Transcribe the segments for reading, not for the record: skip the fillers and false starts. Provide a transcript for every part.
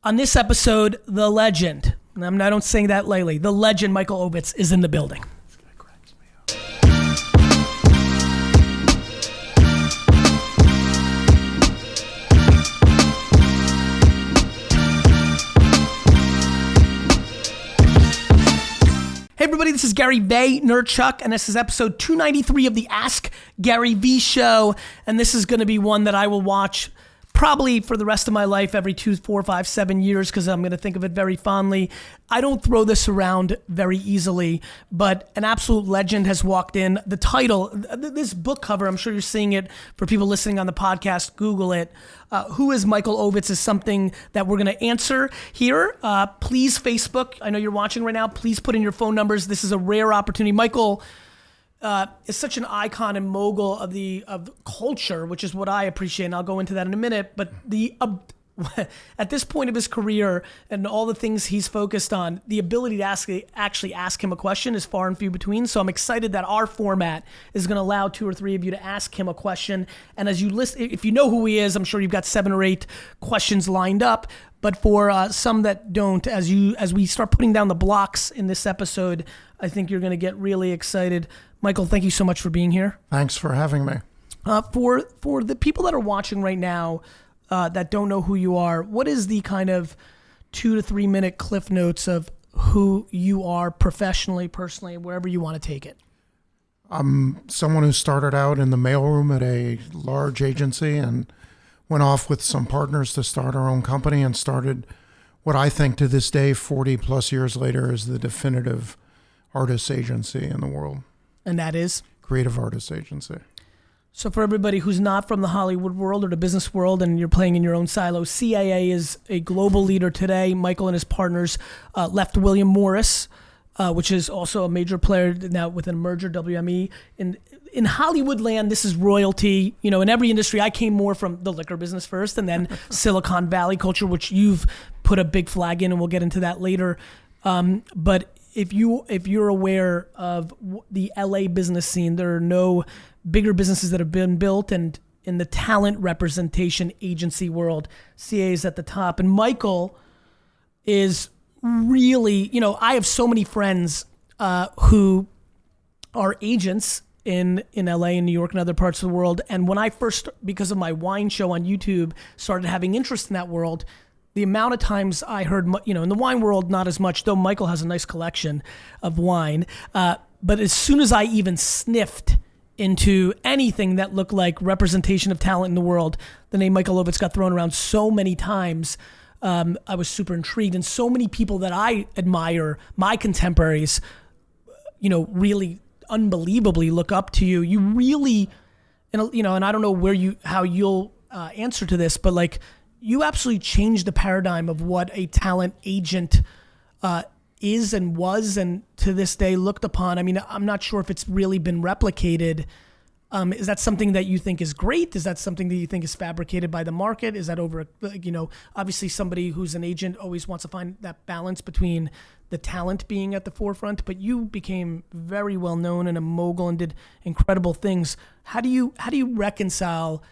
On this episode, the legend, and I don't say that lightly, the legend Michael Ovitz is in the building. This guy cracks me up. Hey everybody, this is Garyvee, Nerdchuck, and this is episode 293 of the Ask Garyvee show, and this is going to be one that I will watch probably for the rest of my life every 2, 4, 5, 7 years because I'm going to think of it very fondly. I don't throw this around very easily, but an absolute legend has walked in. The title, this book cover, I'm sure you're seeing it for people listening on the podcast, Google it. Who is Michael Ovitz is something that we're going to answer here. Please, Facebook, I know you're watching right now, please put in your phone numbers. This is a rare opportunity. Michael is such an icon and mogul of culture, which is what I appreciate, and I'll go into that in a minute. But at this point of his career and all the things he's focused on, the ability to actually ask him a question is far and few between. So I'm excited that our format is going to allow 2 or 3 of you to ask him a question. And as you listen, if you know who he is, I'm sure you've got 7 or 8 questions lined up. But for some that don't, as we start putting down the blocks in this episode, I think you're going to get really excited. Michael, thank you so much for being here. Thanks for having me. For the people that are watching right now that don't know who you are, what is the kind of 2 to 3 minute cliff notes of who you are professionally, personally, wherever you want to take it? I'm someone who started out in the mailroom at a large agency and went off with some partners to start our own company and started what I think to this day, 40 plus years later, is the definitive artist agency in the world. And that is? Creative Artist Agency. So for everybody who's not from the Hollywood world or the business world and you're playing in your own silo, CAA is a global leader today. Michael and his partners left William Morris, which is also a major player now within a merger, WME. In Hollywood land, this is royalty. You know, in every industry, I came more from the liquor business first and then Silicon Valley culture, which you've put a big flag in, and we'll get into that later. But if you're aware of the LA business scene, there are no bigger businesses that have been built, and in the talent representation agency world, CAA is at the top. And Michael is really, I have so many friends who are agents in LA and New York and other parts of the world. And when I first, because of my wine show on YouTube, started having interest in that world, the amount of times I heard, in the wine world, not as much, though Michael has a nice collection of wine. But as soon as I even sniffed into anything that looked like representation of talent in the world, the name Michael Ovitz got thrown around so many times. I was super intrigued. And so many people that I admire, my contemporaries, really unbelievably look up to you. You really, and I don't know how you'll answer to this, but like, you absolutely changed the paradigm of what a talent agent is and was, and to this day looked upon. I mean, I'm not sure if it's really been replicated. Is that something that you think is great? Is that something that you think is fabricated by the market? Is that obviously somebody who's an agent always wants to find that balance between the talent being at the forefront, but you became very well known and a mogul and did incredible things. How do you reconcile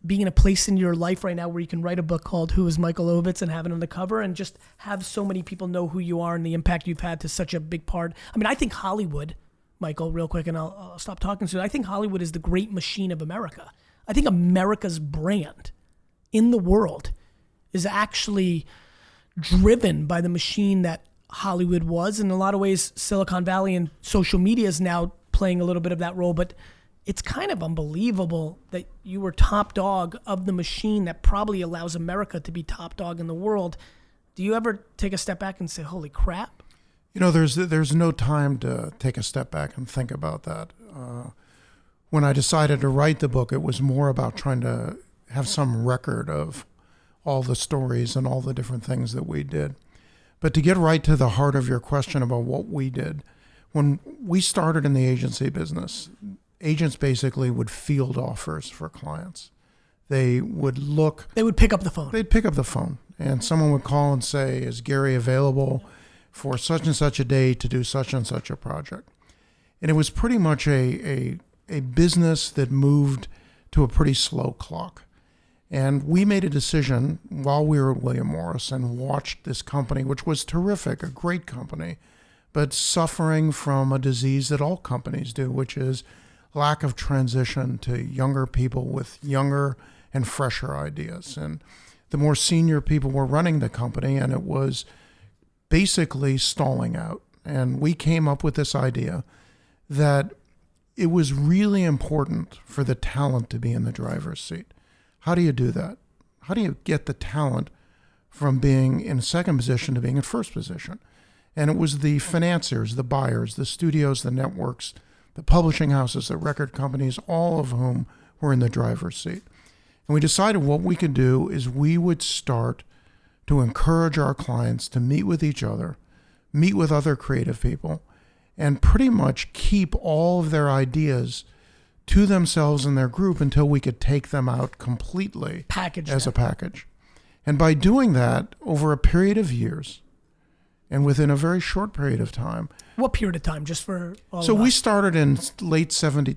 being in a place in your life right now where you can write a book called Who is Michael Ovitz and have it on the cover and just have so many people know who you are and the impact you've had to such a big part? I mean, I think Hollywood, Michael, real quick, and I'll stop talking soon. I think Hollywood is the great machine of America. I think America's brand in the world is actually driven by the machine that Hollywood was. In a lot of ways, Silicon Valley and social media is now playing a little bit of that role, but it's kind of unbelievable that you were top dog of the machine that probably allows America to be top dog in the world. Do you ever take a step back and say, holy crap? There's no time to take a step back and think about that. When I decided to write the book, it was more about trying to have some record of all the stories and all the different things that we did. But to get right to the heart of your question about what we did, when we started in the agency business, agents basically would field offers for clients. They would pick up the phone. They'd pick up the phone, and someone would call and say, is Gary available for such and such a day to do such and such a project? And it was pretty much a business that moved to a pretty slow clock. And we made a decision while we were at William Morris and watched this company, which was terrific, a great company, but suffering from a disease that all companies do, which is lack of transition to younger people with younger and fresher ideas. And the more senior people were running the company, and it was basically stalling out. And we came up with this idea that it was really important for the talent to be in the driver's seat. How do you do that? How do you get the talent from being in second position to being in first position? And it was the financiers, the buyers, the studios, the networks, the publishing houses, the record companies, all of whom were in the driver's seat. And we decided what we could do is we would start to encourage our clients to meet with each other, meet with other creative people, and pretty much keep all of their ideas to themselves and their group until we could take them out completely as a package. And by doing that over a period of years and within a very short period of time. What period of time, just for all So of we us? started in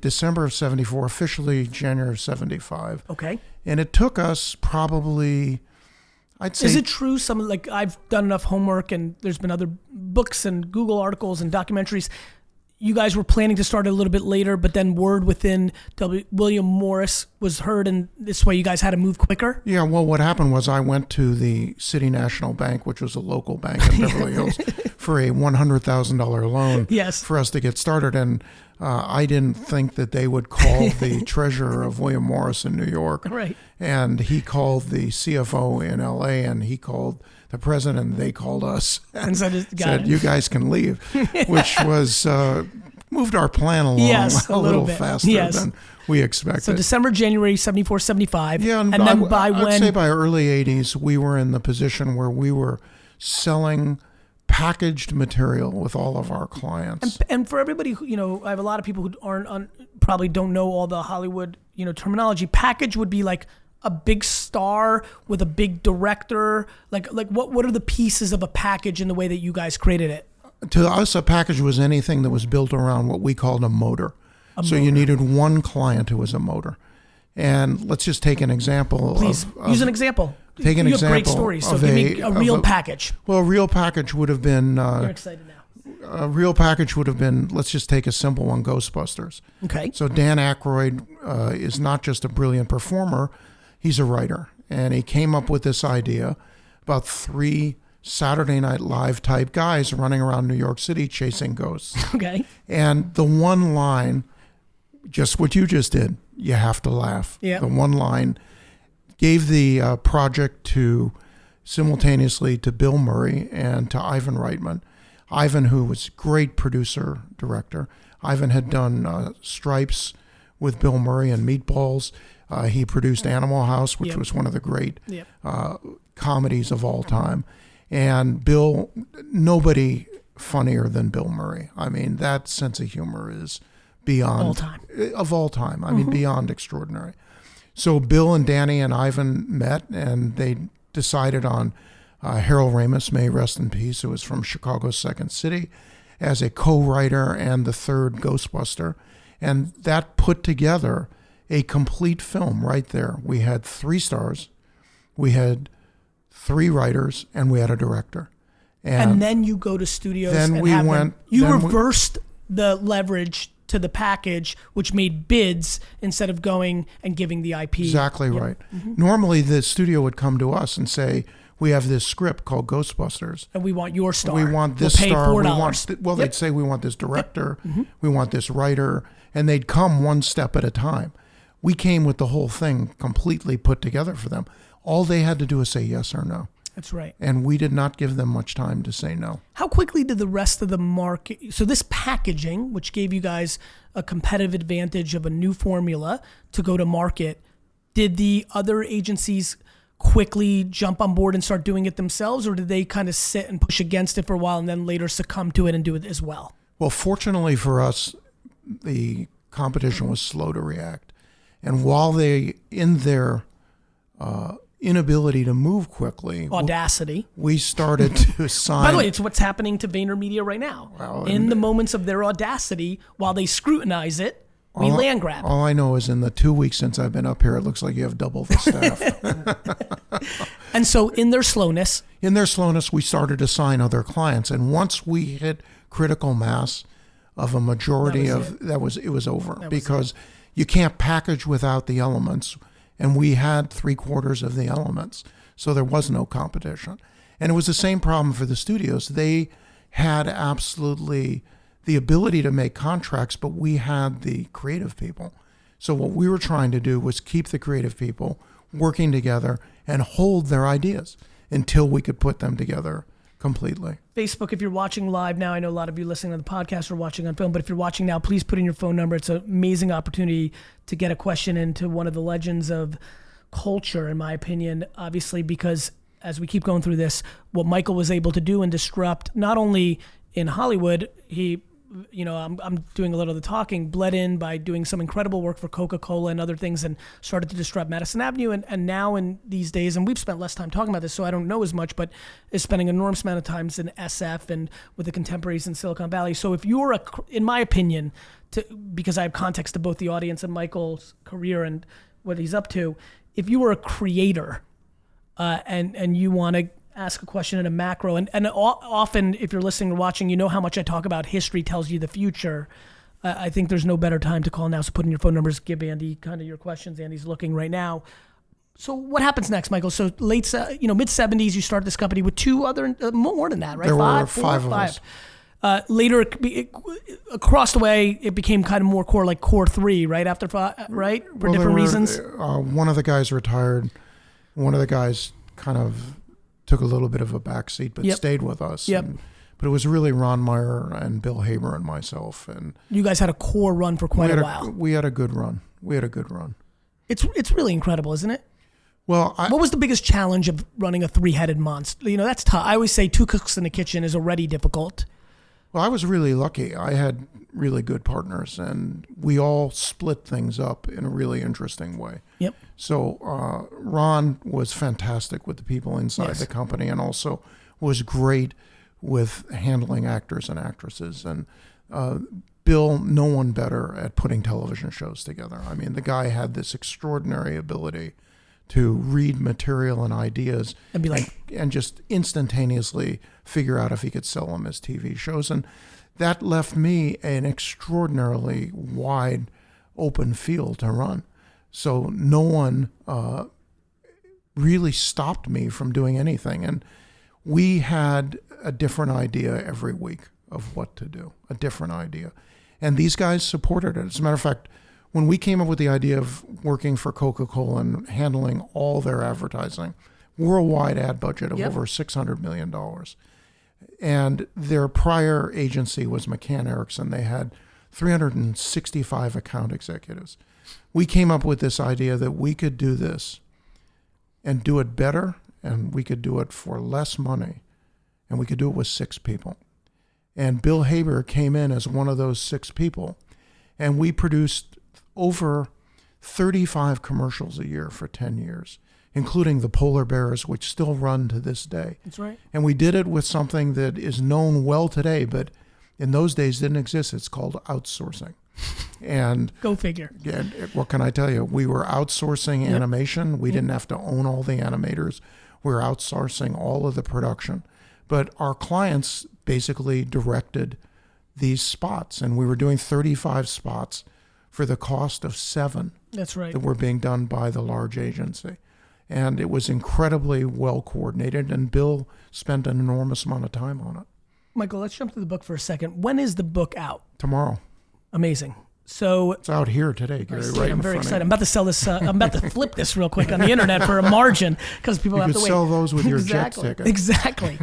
December of 74, officially January of 75. Okay. And it took us probably, I'd say. Is it true? I've done enough homework, and there's been other books and Google articles and documentaries. You guys were planning to start a little bit later, but then word within William Morris was heard, and this way you guys had to move quicker? Yeah, well, what happened was I went to the City National Bank, which was a local bank in Beverly Hills, for a $100,000 loan for us to get started. And I didn't think that they would call the treasurer of William Morris in New York. Right. And he called the CFO in LA, and he called the president, and they called us and said, you guys can leave, which was moved our plan along a little faster than we expected. So December, January, 74, 75. Yeah, and then I'd say by early 80s, we were in the position where we were selling packaged material with all of our clients. And for everybody who, I have a lot of people who probably don't know all the Hollywood, terminology. Package would be like a big star with a big director. Like what are the pieces of a package in the way that you guys created it? To us, a package was anything that was built around what we called a motor. You needed one client who was a motor. And let's just take an example. Please, use an example. Take an example. You have great stories, so give me a real package. Well, a real package would have been... You're excited now. A real package would have been, let's just take a simple one, Ghostbusters. Okay. So Dan Aykroyd is not just a brilliant performer, he's a writer. And he came up with this idea about 3 Saturday Night Live type guys running around New York City chasing ghosts. Okay. And the one line, just what you just did, you have to laugh. Yeah. The one line gave the project to simultaneously to Bill Murray and to Ivan Reitman. Ivan, who was great producer, director. Ivan had done Stripes with Bill Murray and Meatballs. He produced Animal House, which was one of the great comedies of all time. And Bill, nobody funnier than Bill Murray. I mean, that sense of humor is beyond all time. I mean, beyond extraordinary. So Bill and Danny and Ivan met, and they decided on Harold Ramis, may he rest in peace, who was from Chicago's Second City, as a co-writer and the third Ghostbuster. And that put together a complete film right there. We had 3 stars, we had 3 writers, and we had a director. And then you go to studios you reversed the leverage to the package, which made bids instead of going and giving the IP. Exactly right. Normally, the studio would come to us and say, we have this script called Ghostbusters. And we want your star. We want this star. We'll pay $4. They'd say, we want this director. We want this writer. And they'd come one step at a time. We came with the whole thing completely put together for them. All they had to do is say yes or no. That's right. And we did not give them much time to say no. How quickly did the rest of the market... So this packaging, which gave you guys a competitive advantage of a new formula to go to market, did the other agencies quickly jump on board and start doing it themselves, or did they kind of sit and push against it for a while and then later succumb to it and do it as well? Well, fortunately for us, the competition was slow to react. And while they, in their inability to move quickly... Audacity. We started to sign... By the way, it's what's happening to VaynerMedia right now. Well, in the moments of their audacity, while they scrutinize it, We land grab. All I know is in the 2 weeks since I've been up here, it looks like you have double the staff. And so in their slowness, we started to sign other clients. And once we hit critical mass of a majority it was over, because you can't package without the elements. And we had 3/4 of the elements. So there was no competition. And it was the same problem for the studios. They had absolutely the ability to make contracts, but we had the creative people. So what we were trying to do was keep the creative people working together and hold their ideas until we could put them together completely. Facebook, if you're watching live now, I know a lot of you listening to the podcast are watching on film, but if you're watching now, please put in your phone number. It's an amazing opportunity to get a question into one of the legends of culture, in my opinion, obviously, because as we keep going through this, what Michael was able to do and disrupt, not only in Hollywood, I'm doing a little of the talking, bled in by doing some incredible work for Coca-Cola and other things, and started to disrupt Madison Avenue. And now in these days, and we've spent less time talking about this, so I don't know as much, but is spending an enormous amount of times in SF and with the contemporaries in Silicon Valley. So if you're in my opinion, because I have context to both the audience and Michael's career and what he's up to, if you were a creator and you want to ask a question in a macro, and often if you're listening or watching, you know how much I talk about history tells you the future. I think there's no better time to call now, so put in your phone numbers, give Andy kind of your questions. Andy's looking right now. So what happens next, Michael? So mid 70s, you started this company with two other, more than that, right? There were five of us. Later, across the way, it became kind of more core, like core 3, right? After five, right? For different reasons. One of the guys retired. One of the guys kind of took a little bit of a backseat, but stayed with us. Yep. But it was really Ron Meyer and Bill Haber and myself. And you guys had a core run for quite a while. We had a good run. It's really incredible, isn't it? Well, what was the biggest challenge of running a 3-headed monster? That's tough. I always say 2 cooks in the kitchen is already difficult. Well, I was really lucky. I had really good partners, and we all split things up in a really interesting way. Yep. So Ron was fantastic with the people inside the company, and also was great with handling actors and actresses. And Bill, no one better at putting television shows together. I mean, the guy had this extraordinary ability to read material and ideas and be like, and just instantaneously figure out if he could sell them as TV shows. And that left me an extraordinarily wide open field to run. So no one really stopped me from doing anything. And we had a different idea every week of what to do, a different idea. And these guys supported it. As a matter of fact, when we came up with the idea of working for Coca-Cola and handling all their advertising, worldwide ad budget of over $600 million. And their prior agency was McCann Erickson. They had 365 account executives. We came up with this idea that we could do this and do it better, and we could do it for less money, and we could do it with 6 people. And Bill Haber came in as one of those 6 people, and we produced over 35 commercials a year for 10 years, including the polar bears, which still run to this day. That's right. And we did it with something that is known well today, but in those days didn't exist. It's called outsourcing. And go figure. Yeah, what can I tell you? We were outsourcing animation. We didn't have to own all the animators. We were outsourcing all of the production. But our clients basically directed these spots, and we were doing 35 spots for the cost of 7. That's right. That were being done by the large agency. And it was incredibly well coordinated, and Bill spent an enormous amount of time on it. Michael, let's jump to the book for a second. When is the book out? Tomorrow. Amazing. So it's out here today, Gary. Right. I'm very excited. I'm about to sell this. I'm about to flip this real quick on the internet for a margin because people have to wait. You could sell those with your jet ticket. Exactly.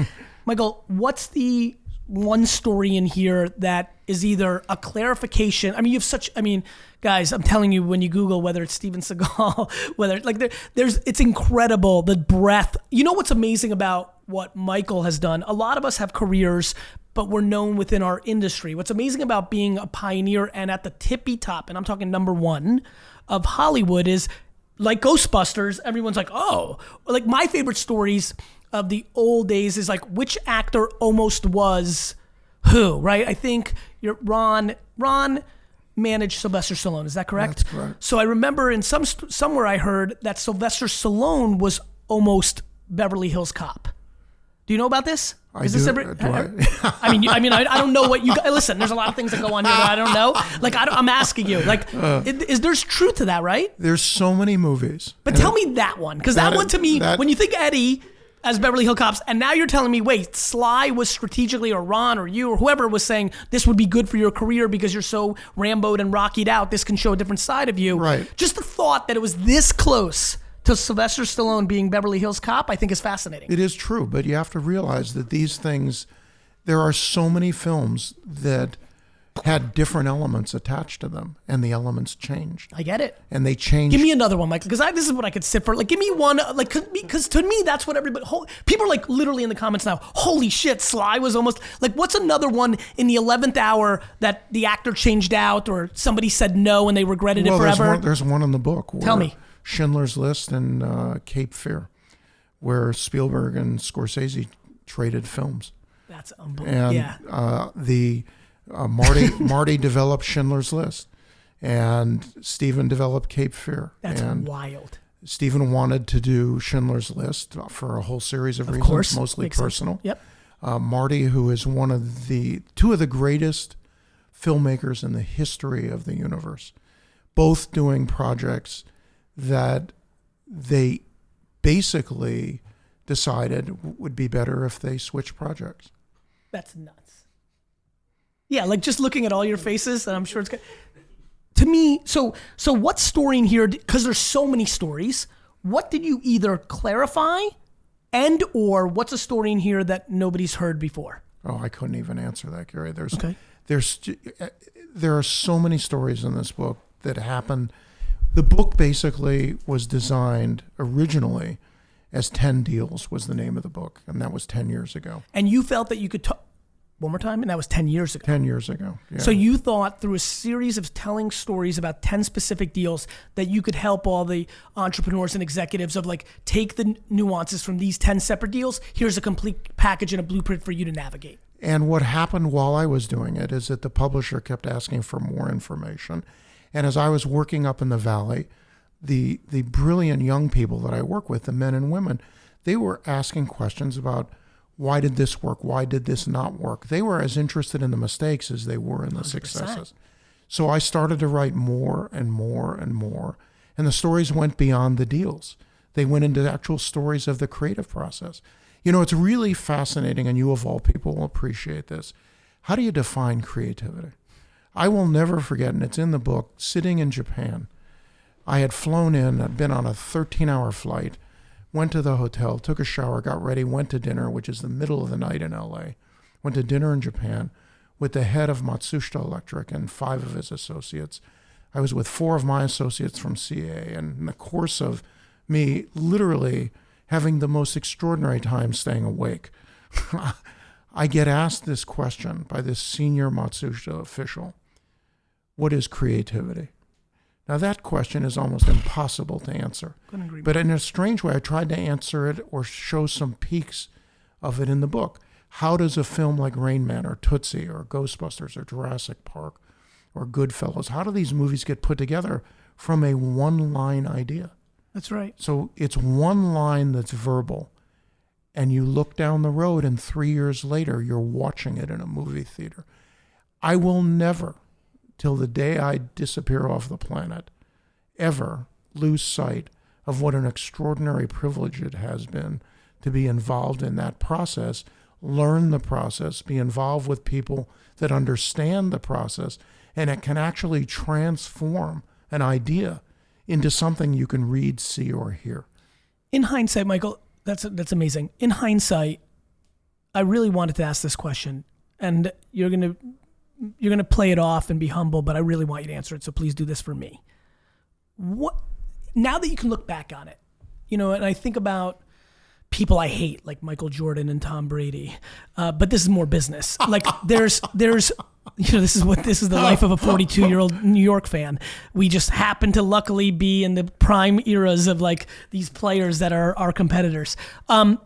Michael, what's the one story in here that is either a clarification? I mean, you have such. I mean, guys, I'm telling you, when you Google whether it's Steven Seagal, whether it's incredible the breadth. You know what's amazing about what Michael has done? A lot of us have careers, but we're known within our industry. What's amazing about being a pioneer and at the tippy top, and I'm talking number 1 of Hollywood, is like Ghostbusters. Everyone's like, oh, like my favorite stories of the old days is like which actor almost was who, right? I think you're Ron, managed Sylvester Stallone. Is that correct? That's correct. So I remember in somewhere I heard that Sylvester Stallone was almost Beverly Hills Cop. Do you know about this? I don't know what you listen. There's a lot of things that go on here that I don't know. Like I'm asking you. Like, is there's truth to that, right? There's so many movies. But tell me that one, because that one to me, when you think Eddie as Beverly Hill Cops, and now you're telling me, wait, Sly was strategically, or Ron, or you, or whoever was saying this would be good for your career because you're so Rambo'd and Rockied out. This can show a different side of you. Right. Just the thought that it was this close to Sylvester Stallone being Beverly Hills Cop, I think is fascinating. It is true, but you have to realize that these things, there are so many films that had different elements attached to them, and the elements changed. I get it. And they changed. Give me another one, Michael, because this is what I could sit for. Like, give me one, like, because to me, that's what everybody, people are like literally in the comments now, holy shit, Sly was almost, like, what's another one in the 11th hour that the actor changed out, or somebody said no and they regretted it forever? There's one in the book. Tell me. Schindler's List and Cape Fear, where Spielberg and Scorsese traded films. That's unbelievable. And Marty developed Schindler's List, and Steven developed Cape Fear. That's and wild. Steven wanted to do Schindler's List for a whole series of reasons, course. mostly Makes personal. Sense. Yep. Marty, who is two of the greatest filmmakers in the history of the universe, both doing projects that they basically decided would be better if they switched projects. That's nuts. Yeah, like just looking at all your faces, and I'm sure it's good. To me, so what story in here, because there's so many stories, what did you either clarify or what's a story in here that nobody's heard before? Oh, I couldn't even answer that, Gary. There are so many stories in this book that happen. The book basically was designed originally as 10 Deals was the name of the book, and that was 10 years ago. And you felt that you could talk one more time, and that was 10 years ago. 10 years ago, yeah. So you thought through a series of telling stories about 10 specific deals that you could help all the entrepreneurs and executives of like, take the nuances from these 10 separate deals, here's a complete package and a blueprint for you to navigate. And what happened while I was doing it is that the publisher kept asking for more information. And as I was working up in the Valley, the brilliant young people that I work with, the men and women, they were asking questions about, why did this work? Why did this not work? They were as interested in the mistakes as they were in the 100%. Successes. So I started to write more and more and more. And the stories went beyond the deals. They went into actual stories of the creative process. You know, it's really fascinating, and you of all people will appreciate this. How do you define creativity? I will never forget, and it's in the book, sitting in Japan. I had flown in, I'd been on a 13-hour flight, went to the hotel, took a shower, got ready, went to dinner, which is the middle of the night in LA. Went to dinner in Japan with the head of Matsushita Electric and 5 of his associates. I was with 4 of my associates from CAA, and in the course of me literally having the most extraordinary time staying awake, I get asked this question by this senior Matsushita official: what is creativity? Now that question is almost impossible to answer. But in a strange way, I tried to answer it or show some peaks of it in the book. How does a film like Rain Man or Tootsie or Ghostbusters or Jurassic Park or Goodfellas, how do these movies get put together from a one-line idea? That's right. So it's one line that's verbal, and you look down the road and 3 years later, you're watching it in a movie theater. I will never, till the day I disappear off the planet, ever lose sight of what an extraordinary privilege it has been to be involved in that process, learn the process, be involved with people that understand the process, and it can actually transform an idea into something you can read, see, or hear. In hindsight, Michael, that's amazing. In hindsight, I really wanted to ask this question, and you're gonna play it off and be humble, but I really want you to answer it. So please do this for me. What now that you can look back on it, you know, and I think about people I hate, like Michael Jordan and Tom Brady, but this is more business. Like there's, you know, this is the life of a 42-year-old New York fan. We just happen to luckily be in the prime eras of like these players that are our competitors. In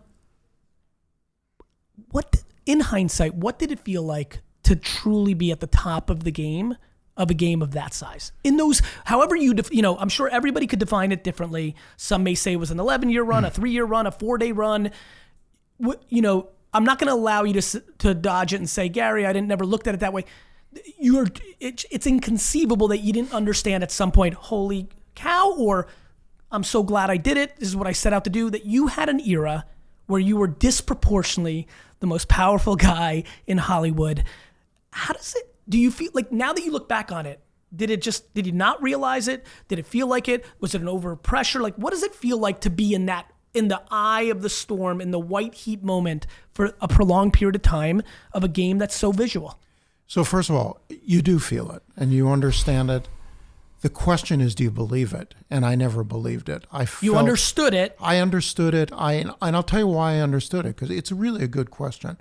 hindsight, what did it feel like to truly be at the top of the game of a game of that size? In those, however I'm sure everybody could define it differently. Some may say it was an 11-year run, a 3-year run, a 4-day run. I'm not going to allow you to dodge it and say, Gary, I never looked at it that way. It's inconceivable that you didn't understand at some point, holy cow, or I'm so glad I did it. This is what I set out to do. That you had an era where you were disproportionately the most powerful guy in Hollywood. Do you feel like now that you look back on it, did you not realize it? Did it feel like it? Was it an overpressure? Like, what does it feel like to be in the eye of the storm, in the white heat moment for a prolonged period of time of a game that's so visual? So first of all, you do feel it and you understand it. The question is, do you believe it? And I never believed it. You understood it. I understood it. And I'll tell you why I understood it, because it's really a good question.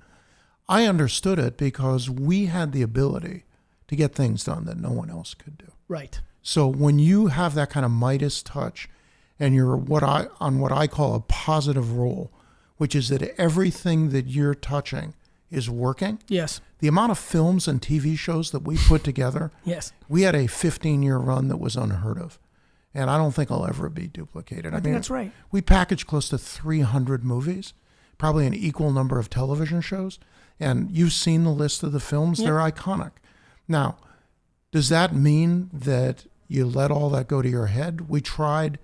I understood it because we had the ability to get things done that no one else could do. Right. So when you have that kind of Midas touch and you're on what I call a positive roll, which is that everything that you're touching is working. Yes. The amount of films and TV shows that we put together. Yes. We had a 15-year run that was unheard of. And I don't think it'll ever be duplicated. I think that's right. We packaged close to 300 movies, probably an equal number of television shows. And you've seen the list of the films. Yep. They're iconic. Now, does that mean that you let all that go to your head? We tried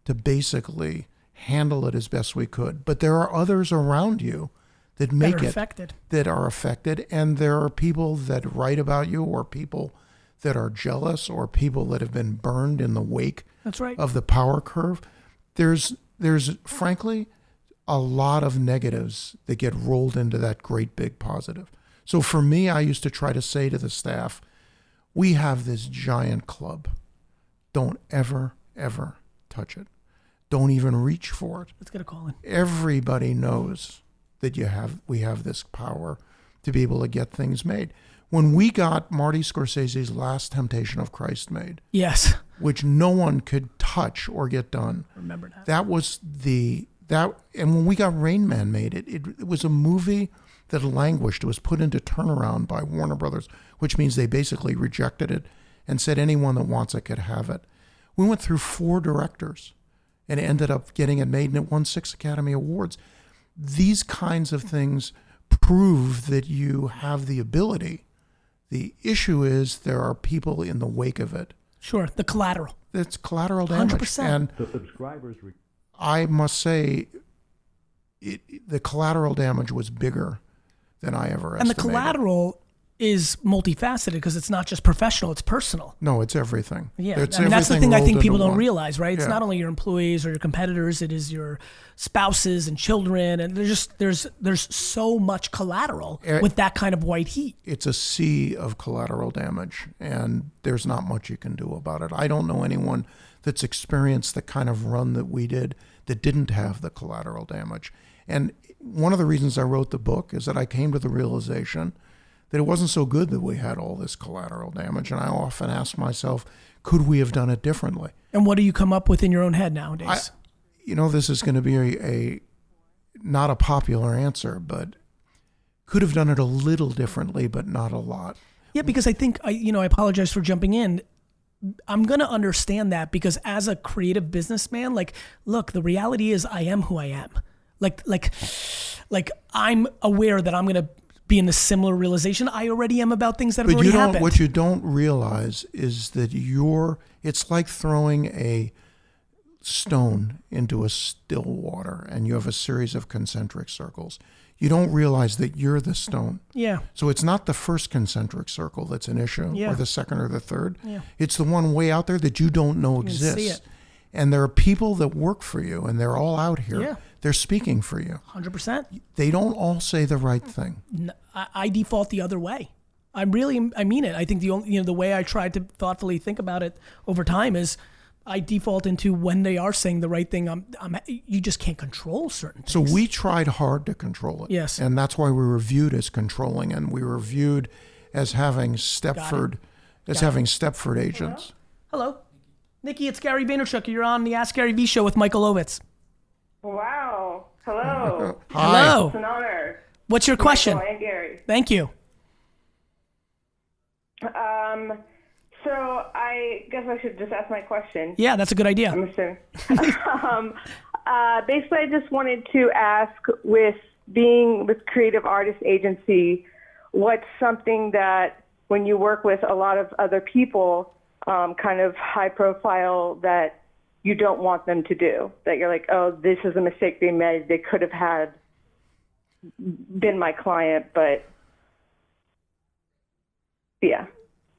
to basically handle it as best we could. But there are others around you that are affected. And there are people that write about you, or people that are jealous, or people that have been burned in the wake of the power curve. There's frankly a lot of negatives that get rolled into that great big positive. So for me, I used to try to say to the staff, we have this giant club. Don't ever, ever touch it. Don't even reach for it. Let's get a call in. Everybody knows that we have this power to be able to get things made. When we got Marty Scorsese's Last Temptation of Christ made, yes, which no one could touch or get done. Remember that. And when we got Rain Man made, it was a movie that languished. It was put into turnaround by Warner Brothers, which means they basically rejected it and said anyone that wants it could have it. We went through 4 directors and ended up getting it made, and it won 6 Academy Awards. These kinds of things prove that you have the ability. The issue is there are people in the wake of it. Sure, the collateral. It's collateral damage. 100%. And the subscribers. I must say, the collateral damage was bigger than I ever estimated. And the collateral is multifaceted because it's not just professional, it's personal. No, it's everything. Yeah, it's that's the thing I think people don't one. realize, right? It's not only your employees or your competitors, it is your spouses and children, and there's so much collateral with that kind of white heat. It's a sea of collateral damage, and there's not much you can do about it. I don't know anyone that's experienced the kind of run that we did that didn't have the collateral damage. And one of the reasons I wrote the book is that I came to the realization that it wasn't so good that we had all this collateral damage. And I often ask myself, could we have done it differently? And what do you come up with in your own head nowadays? This is going to be not a popular answer, but could have done it a little differently, but not a lot. Yeah, because I think, I apologize for jumping in. I'm going to understand that because as a creative businessman, look, the reality is I am who I am. Like I'm aware that I'm going to be in the similar realization I already am about things that have already happened. What you don't realize is that it's like throwing a stone into a still water and you have a series of concentric circles. You don't realize that you're the stone. Yeah. So it's not the first concentric circle that's an issue, or the second or the third. Yeah. It's the one way out there that you don't know exists. See it. And there are people that work for you, and they're all out here. Yeah. They're speaking for you. 100%. They don't all say the right thing. I default the other way. I mean it. I think the way I tried to thoughtfully think about it over time is I default into when they are saying the right thing. You just can't control certain things. So we tried hard to control it. Yes. And that's why we were viewed as controlling, and we were viewed as having Stepford agents. Hello. Nikki, it's Gary Vaynerchuk. You're on the Ask Garyvee show with Michael Ovitz. Wow. Hello. Hi. Hello. It's an honor. What's your question? Michael and Gary. Thank you. So I guess I should just ask my question. Yeah, that's a good idea. I'm assuming. Basically, I just wanted to ask, with being with Creative Artist Agency, what's something that when you work with a lot of other people, kind of high profile, that you don't want them to do? That you're like, oh, this is a mistake they made. They could have had been my client, but yeah.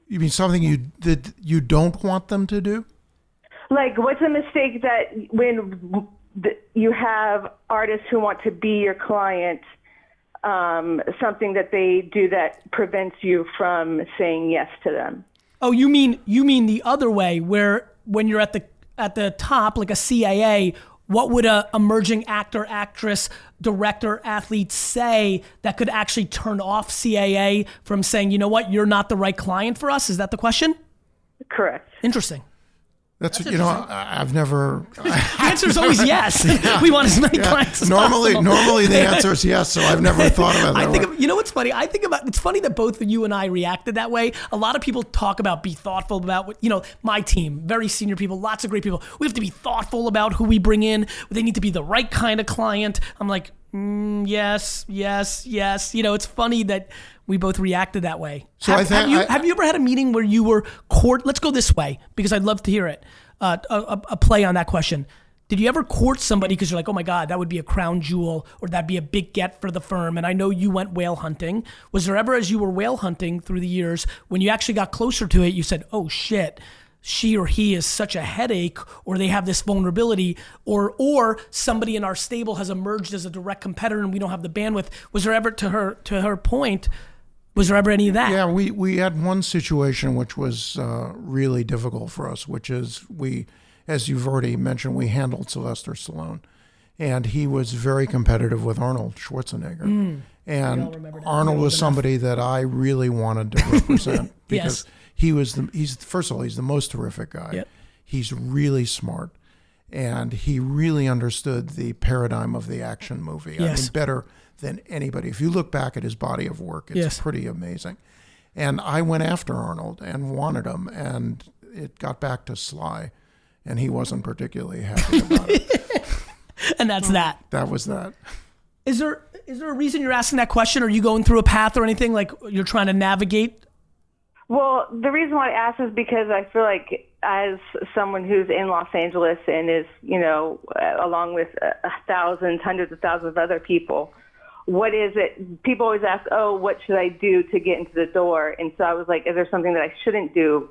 You mean something that you don't want them to do? Like, what's a mistake that when you have artists who want to be your client, something that they do that prevents you from saying yes to them? Oh, you mean the other way, where when you're at the top, like a CAA, what would a emerging actor, actress, director, athlete say that could actually turn off CAA from saying, you know what, you're not the right client for us? Is that the question? Correct. Interesting. That's I've never. The answer is always yes. Yeah. We want as many clients as possible. Normally the answer is yes. So I've never thought about it that way. You know what's funny? It's funny that both of you and I reacted that way. A lot of people talk about be thoughtful about what, my team, very senior people, lots of great people. We have to be thoughtful about who we bring in. They need to be the right kind of client. I'm like, yes. It's funny that we both reacted that way. So have you ever had a meeting where you were court? Let's go this way, because I'd love to hear it. A play on that question. Did you ever court somebody because you're like, oh my God, that would be a crown jewel, or that'd be a big get for the firm? And I know you went whale hunting. Was there ever, as you were whale hunting through the years, when you actually got closer to it, you said, oh shit, she or he is such a headache, or they have this vulnerability, or somebody in our stable has emerged as a direct competitor and we don't have the bandwidth? Was there ever, to her point, was there ever any of that? Yeah, we had one situation which was really difficult for us, which is as you've already mentioned, we handled Sylvester Stallone, and he was very competitive with Arnold Schwarzenegger. And Arnold was somebody that I really wanted to represent because first of all, he's the most terrific guy. Yep. He's really smart, and he really understood the paradigm of the action movie. Yes. I mean, better than anybody. If you look back at his body of work, it's pretty amazing. And I went after Arnold and wanted him, and it got back to Sly, and he wasn't particularly happy about it. And that's that. That was that. Is there a reason you're asking that question? Are you going through a path or anything, like you're trying to navigate? Well, the reason why I ask is because I feel like, as someone who's in Los Angeles and is, along with thousands, hundreds of thousands of other people, what is it? People always ask, oh, what should I do to get into the door? And so I was like, is there something that I shouldn't do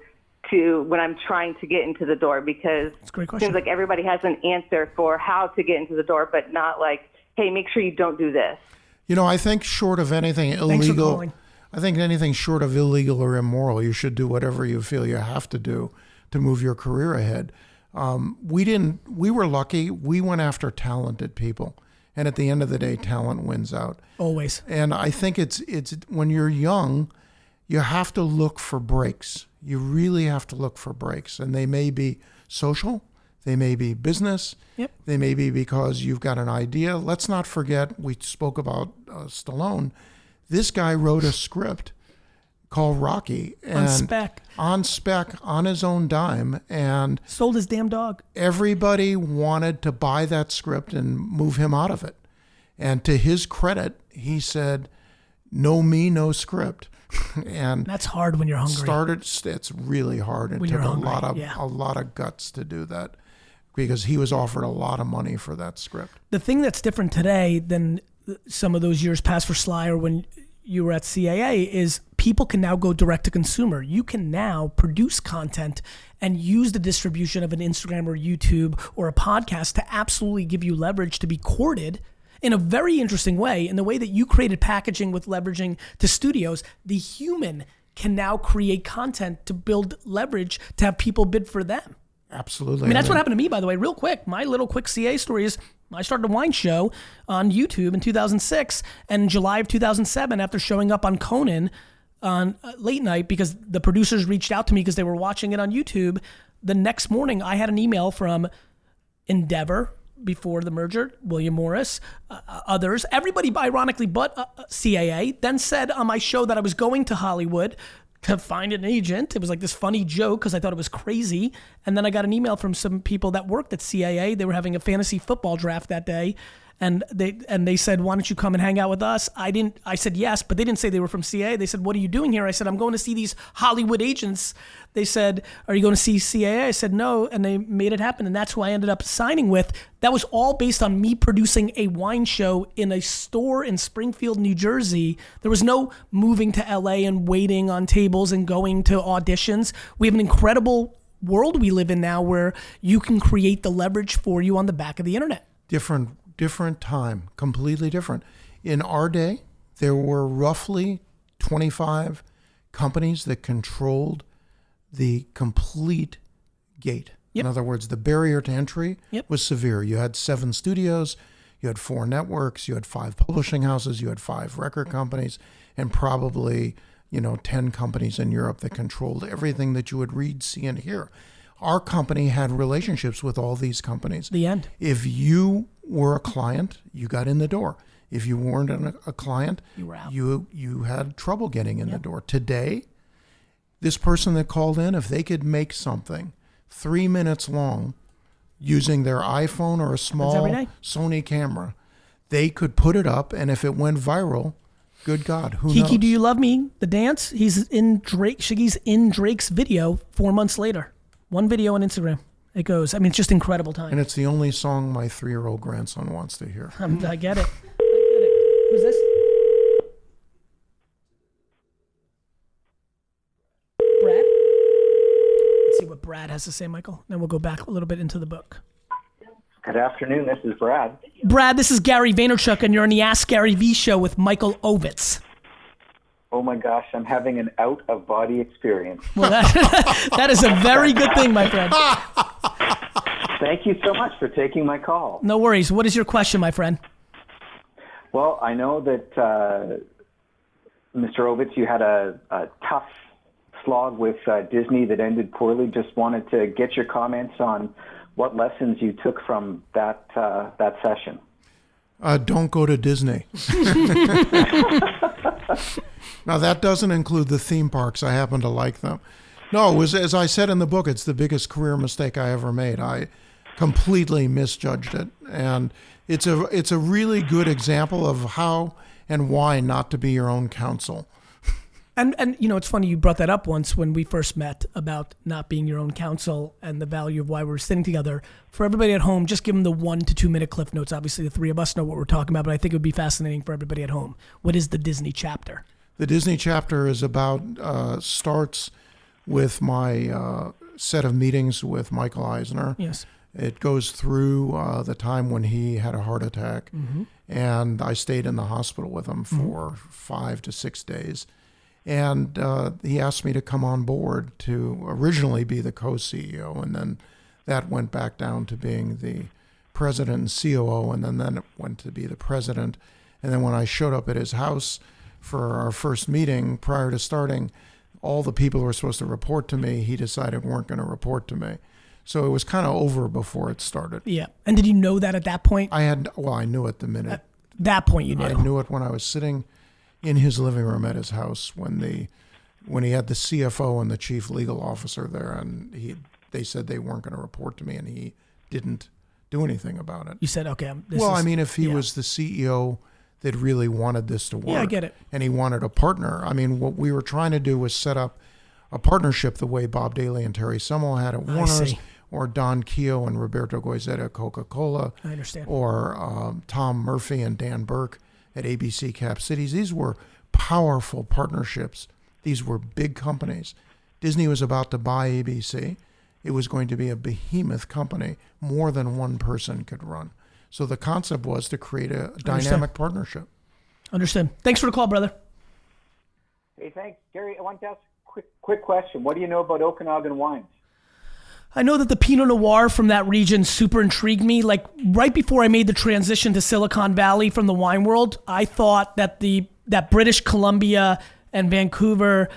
when I'm trying to get into the door? Because that's a great it question. seems like everybody has an answer for how to get into the door, but not like, hey, make sure you don't do this. I think short of anything illegal, I think anything short of illegal or immoral, you should do whatever you feel you have to do to move your career ahead. We were lucky. We went after talented people. And at the end of the day, talent wins out. Always. And I think it's when you're young, you have to look for breaks. You really have to look for breaks. And they may be social, they may be business, they may be because you've got an idea. Let's not forget, we spoke about Stallone. This guy wrote a script called Rocky. On spec. On spec, on his own dime. And sold his damn dog. Everybody wanted to buy that script and move him out of it. And to his credit, he said, no me, no script. And that's hard when you're hungry. It's really hard. It when took you're hungry, a lot of guts to do that, because he was offered a lot of money for that script. The thing that's different today than some of those years past for Sly, or when you were at CAA, is people can now go direct to consumer. You can now produce content and use the distribution of an Instagram or YouTube or a podcast to absolutely give you leverage to be courted in a very interesting way. In the way that you created packaging with leveraging to studios, the human can now create content to build leverage to have people bid for them. Absolutely. I mean, that's what happened to me, by the way, real quick. My little quick CA story is I started a wine show on YouTube in 2006, and in July of 2007, after showing up on Conan on late night, because the producers reached out to me because they were watching it on YouTube, the next morning I had an email from Endeavor, before the merger, William Morris, others, everybody ironically but CAA, then said on my show that I was going to Hollywood, to find an agent. It was like this funny joke because I thought it was crazy. And then I got an email from some people that worked at CAA. They were having a fantasy football draft that day. And they said, why don't you come and hang out with us? I said yes, but they didn't say they were from CAA. They said, what are you doing here? I said, I'm going to see these Hollywood agents. They said, are you going to see CAA? I said, no. And they made it happen. And that's who I ended up signing with. That was all based on me producing a wine show in a store in Springfield, New Jersey. There was no moving to LA and waiting on tables and going to auditions. We have an incredible world we live in now where you can create the leverage for you on the back of the internet. Different time, completely different. In our day, there were roughly 25 companies that controlled the complete gate. Yep. In other words, the barrier to entry was severe. You had 7 studios, you had 4 networks, you had 5 publishing houses, you had 5 record companies, and probably 10 companies in Europe that controlled everything that you would read, see, and hear. Our company had relationships with all these companies. The end. If you were a client, you got in the door. If you weren't a client, you were out. You had trouble getting in the door. Today, this person that called in, if they could make something 3 minutes long using their iPhone or a small Sony camera, they could put it up, and if it went viral, good God, who knows? Kiki, Do You Love Me? The dance, Shiggy's in Drake's video 4 months later. One video on Instagram. It goes. I mean, it's just incredible time. And it's the only song my 3-year-old grandson wants to hear. I get it. Who's this? Brad? Let's see what Brad has to say, Michael. Then we'll go back a little bit into the book. Good afternoon. This is Brad. Brad, this is Gary Vaynerchuk, and you're on the Ask Garyvee show with Michael Ovitz. Oh my gosh, I'm having an out-of-body experience. Well, that is a very good thing, my friend. Thank you so much for taking my call. No worries. What is your question, my friend? Well, I know that, Mr. Ovitz, you had a tough slog with Disney that ended poorly. Just wanted to get your comments on what lessons you took from that session. Don't go to Disney. Now, that doesn't include the theme parks. I happen to like them. No, it was, as I said in the book, it's the biggest career mistake I ever made. I completely misjudged it. And it's a really good example of how and why not to be your own counsel. And it's funny you brought that up once when we first met about not being your own counsel and the value of why we're sitting together. For everybody at home, just give them the 1 to 2 minute cliff notes. Obviously, the 3 of us know what we're talking about, but I think it would be fascinating for everybody at home. What is the Disney chapter? The Disney chapter is about, starts with my set of meetings with Michael Eisner. Yes. It goes through the time when he had a heart attack, and I stayed in the hospital with him for 5 to 6 days. And he asked me to come on board to originally be the co-CEO, and then that went back down to being the president and COO, and then it went to be the president. And then when I showed up at his house for our first meeting prior to starting, all the people who were supposed to report to me, he decided weren't going to report to me. So it was kind of over before it started. Yeah. And did you know that at that point? I knew it the minute. At that point you knew. I knew it when I was sitting in his living room at his house when he had the CFO and the chief legal officer there, and they said they weren't going to report to me, and he didn't do anything about it. You said, okay. If he was the CEO that really wanted this to work. Yeah, I get it. And he wanted a partner. I mean, what we were trying to do was set up a partnership the way Bob Daly and Terry Semmel had at Warner's, or Don Keogh and Roberto Goizeta at Coca-Cola. I understand. Or Tom Murphy and Dan Burke at ABC Cap Cities. These were powerful partnerships. These were big companies. Disney was about to buy ABC. It was going to be a behemoth company more than one person could run. So the concept was to create a dynamic partnership. Understood. Thanks for the call, brother. Hey, thanks. Gary, I want to ask a quick question. What do you know about Okanagan wines? I know that the Pinot Noir from that region super intrigued me. Like right before I made the transition to Silicon Valley from the wine world, I thought that that British Columbia and Vancouver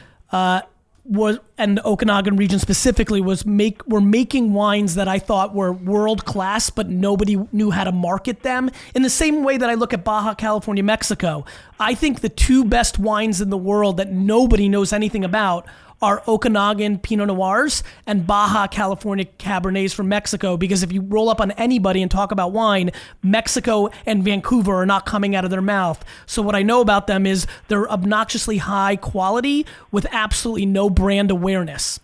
and the Okanagan region specifically were making wines that I thought were world class, but nobody knew how to market them. In the same way that I look at Baja California, Mexico, I think the two best wines in the world that nobody knows anything about are Okanagan Pinot Noirs and Baja California Cabernets from Mexico, because if you roll up on anybody and talk about wine, Mexico and Vancouver are not coming out of their mouth. So what I know about them is they're obnoxiously high quality with absolutely no brand awareness.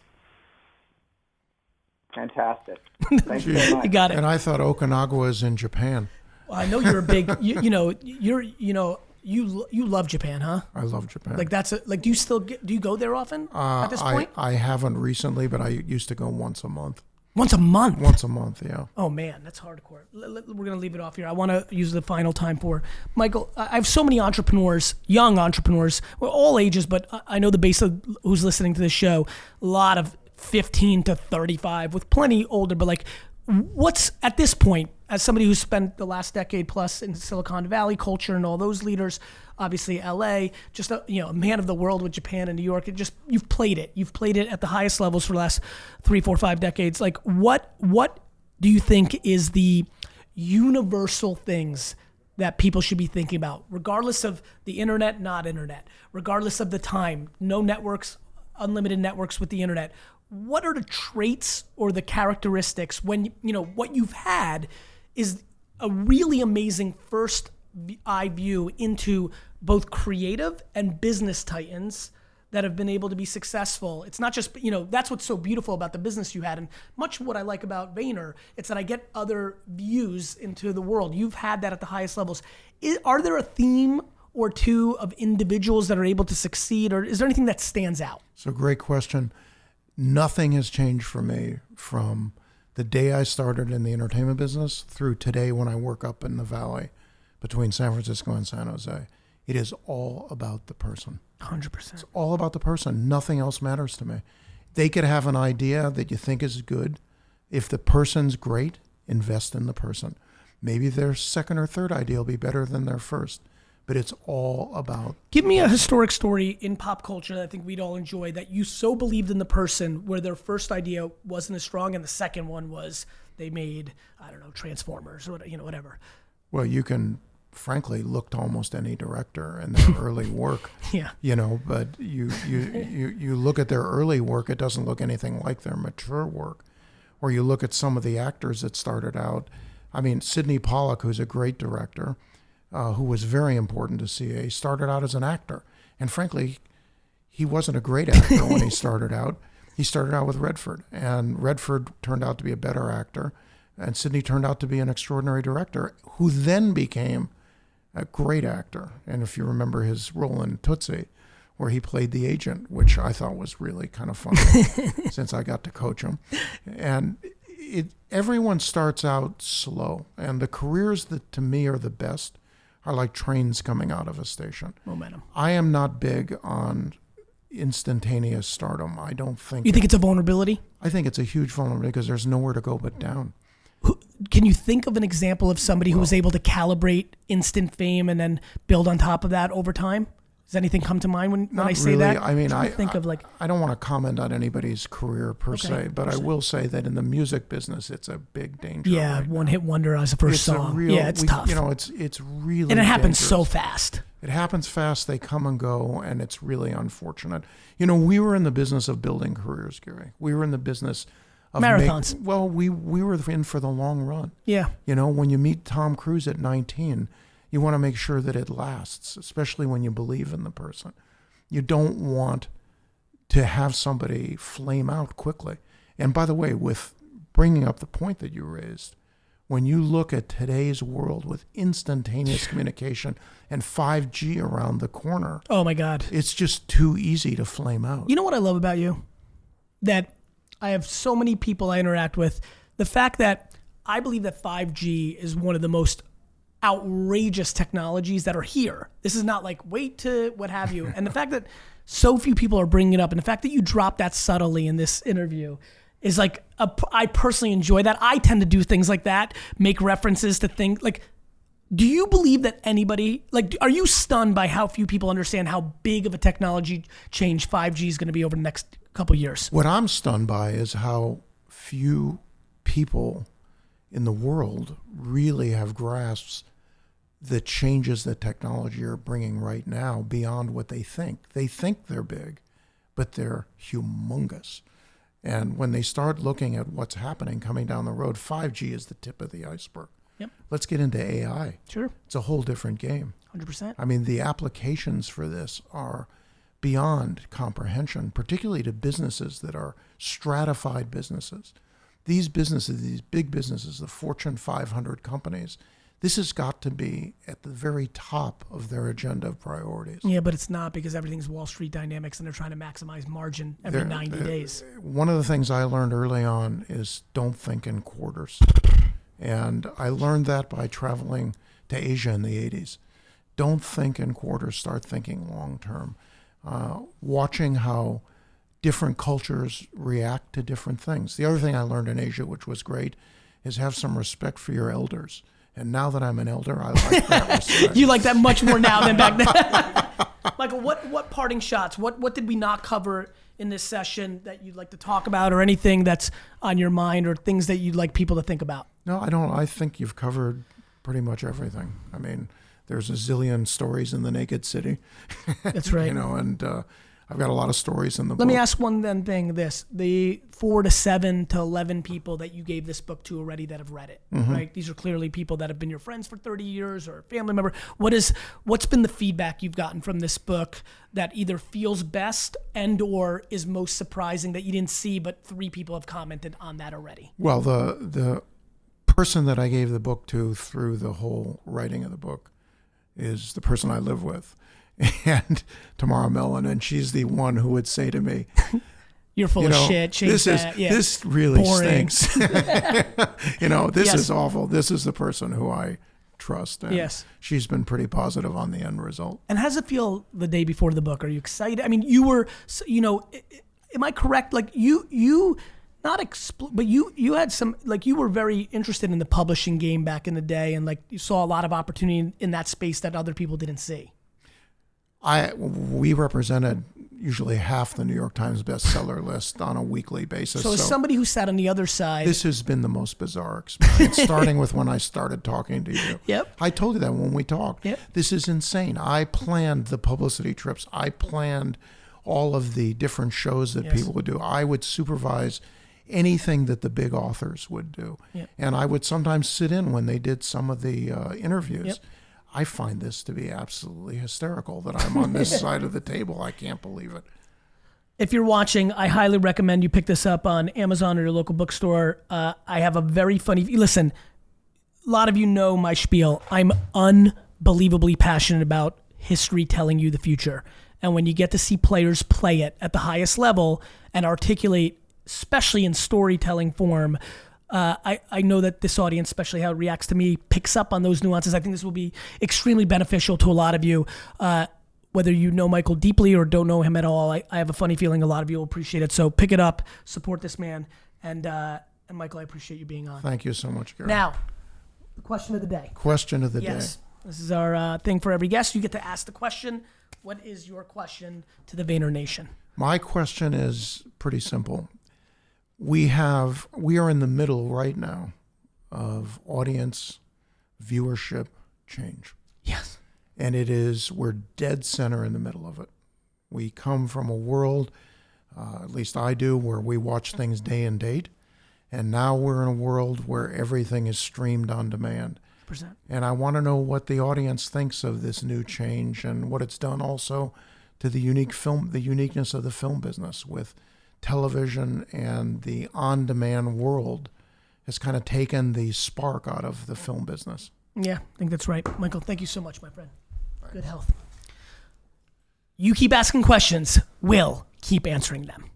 Fantastic. Thank you very much. You got it. And I thought Okanagan is in Japan. Well, I know you're a big, you love Japan, huh? I love Japan. Like do you go there often at this point? I haven't recently, but I used to go once a month. Once a month? Once a month, yeah. Oh man, that's hardcore. We're going to leave it off here. I want to use the final time for Michael. I have so many entrepreneurs, young entrepreneurs, well, all ages, but I know the base of who's listening to this show, a lot of 15 to 35 with plenty older, but like what's at this point, as somebody who's spent the last decade plus in Silicon Valley culture and all those leaders, obviously LA, just a man of the world with Japan and New York, you've played it at the highest levels for the last 3, 4, 5 decades. Like what do you think is the universal things that people should be thinking about, regardless of the internet, not internet, regardless of the time, no networks, unlimited networks with the internet? What are the traits or the characteristics when, what you've had is a really amazing first eye view into both creative and business titans that have been able to be successful. It's not just, that's what's so beautiful about the business you had, and much what I like about Vayner, it's that I get other views into the world. You've had that at the highest levels. Are there a theme or two of individuals that are able to succeed, or is there anything that stands out? So great question. Nothing has changed for me from the day I started in the entertainment business through today when I work up in the valley between San Francisco and San Jose. It is all about the person. 100%. It's all about the person. Nothing else matters to me. They could have an idea that you think is good. If the person's great, invest in the person. Maybe their second or third idea will be better than their first. But it's all about... Give me a historic story in pop culture that I think we'd all enjoy, that you so believed in the person where their first idea wasn't as strong and the second one was they made, Transformers or whatever. Well, you can frankly look to almost any director and their early work. Yeah. But you look at their early work, it doesn't look anything like their mature work. Or you look at some of the actors that started out. Sidney Pollack, who's a great director, who was very important to CAA, started out as an actor. And frankly, he wasn't a great actor when he started out. He started out with Redford, and Redford turned out to be a better actor, and Sidney turned out to be an extraordinary director, who then became a great actor. And if you remember his role in Tootsie, where he played the agent, which I thought was really kind of fun since I got to coach him. And everyone starts out slow, and the careers that to me are the best are like trains coming out of a station. Momentum. I am not big on instantaneous stardom. I don't think... You think it's a vulnerability? I think it's a huge vulnerability because there's nowhere to go but down. Can you think of an example of somebody who was able to calibrate instant fame and then build on top of that over time? Does anything come to mind when I say really. that? I don't want to comment on anybody's career per se, but I will say that in the music business, it's a big danger. Yeah, right one now. hit wonder as a first song. It's tough. It's really and it happens dangerous. so fast. It happens fast. They come and go, and it's really unfortunate. We were in the business of building careers, Gary. We were in the business of marathons. We were in for the long run. Yeah. When you meet Tom Cruise at 19. You want to make sure that it lasts, especially when you believe in the person. You don't want to have somebody flame out quickly. And by the way, with bringing up the point that you raised, when you look at today's world with instantaneous communication and 5G around the corner, oh my God, it's just too easy to flame out. You know what I love about you? That I have so many people I interact with. The fact that I believe that 5G is one of the most outrageous technologies that are here. This is not like wait to what have you. And the fact that so few people are bringing it up, and the fact that you drop that subtly in this interview is like, I personally enjoy that. I tend to do things like that, make references to things like Do you believe that anybody, like, are you stunned by how few people understand how big of a technology change 5G is going to be over the next couple of years? What I'm stunned by is how few people in the world really have grasped the changes that technology are bringing right now beyond what they think. They think they're big, but they're humongous. And when they start looking at what's happening coming down the road, 5G is the tip of the iceberg. Yep. Let's get into AI. Sure. It's a whole different game. 100%. I mean, the applications for this are beyond comprehension, particularly to businesses that are stratified businesses. These businesses, these big businesses, the Fortune 500 companies, this has got to be at the very top of their agenda of priorities. Yeah, but it's not, because everything's Wall Street dynamics and they're trying to maximize margin every 90 days. One of the things I learned early on is don't think in quarters. And I learned that by traveling to Asia in the 80s. Don't think in quarters, start thinking long term. Watching how different cultures react to different things. The other thing I learned in Asia, which was great, is have some respect for your elders. And now that I'm an elder, I like that respect. You like that much more now than back then. Michael, what parting shots? What did we not cover in this session that you'd like to talk about, or anything that's on your mind, or things that you'd like people to think about? No, I don't. I think you've covered pretty much everything. I mean, there's a zillion stories in The Naked City. That's right. And I've got a lot of stories in the book. Let me ask one then thing, the 4 to 7 to 11 people that you gave this book to already that have read it, right? These are clearly people that have been your friends for 30 years or a family member. What's been the feedback you've gotten from this book that either feels best and or is most surprising that you didn't see, but 3 people have commented on that already? Well, the person that I gave the book to through the whole writing of the book is the person I live with. And Tamara Mellon, and she's the one who would say to me, "You're full of shit. Change that. This really Boring. stinks. This is awful. This is the person who I trust." And she's been pretty positive on the end result. And how does it feel the day before the book? Are you excited? I mean, you were, am I correct? Like you but you had some, like, you were very interested in the publishing game back in the day, and like you saw a lot of opportunity in that space that other people didn't see. We represented usually half the New York Times bestseller list on a weekly basis. So as somebody who sat on the other side, this has been the most bizarre experience, starting with when I started talking to you. Yep. I told you that when we talked. Yep. This is insane. I planned the publicity trips. I planned all of the different shows that people would do. I would supervise anything that the big authors would do. Yep. And I would sometimes sit in when they did some of the interviews. Yep. I find this to be absolutely hysterical that I'm on this side of the table. I can't believe it. If you're watching, I highly recommend you pick this up on Amazon or your local bookstore. I have a very funny, listen, a lot of you know my spiel. I'm unbelievably passionate about history telling you the future. And when you get to see players play it at the highest level and articulate, especially in storytelling form, I know that this audience, especially how it reacts to me, picks up on those nuances. I think this will be extremely beneficial to a lot of you. Whether you know Michael deeply or don't know him at all, I have a funny feeling a lot of you will appreciate it. So pick it up, support this man, and Michael, I appreciate you being on. Thank you so much, Gary. Now, the question of the day. Question of the day. Yes, this is our thing for every guest. You get to ask the question. What is your question to the Vayner Nation? My question is pretty simple. We are in the middle right now of audience viewership change. Yes. And we're dead center in the middle of it. We come from a world, at least I do, where we watch things day and date. And now we're in a world where everything is streamed on demand. 100%. And I want to know what the audience thinks of this new change and what it's done also to the uniqueness of the film business with television, and the on-demand world has kind of taken the spark out of the film business. Yeah, I think that's right. Michael, thank you so much, my friend. Good health. You keep asking questions, we'll keep answering them.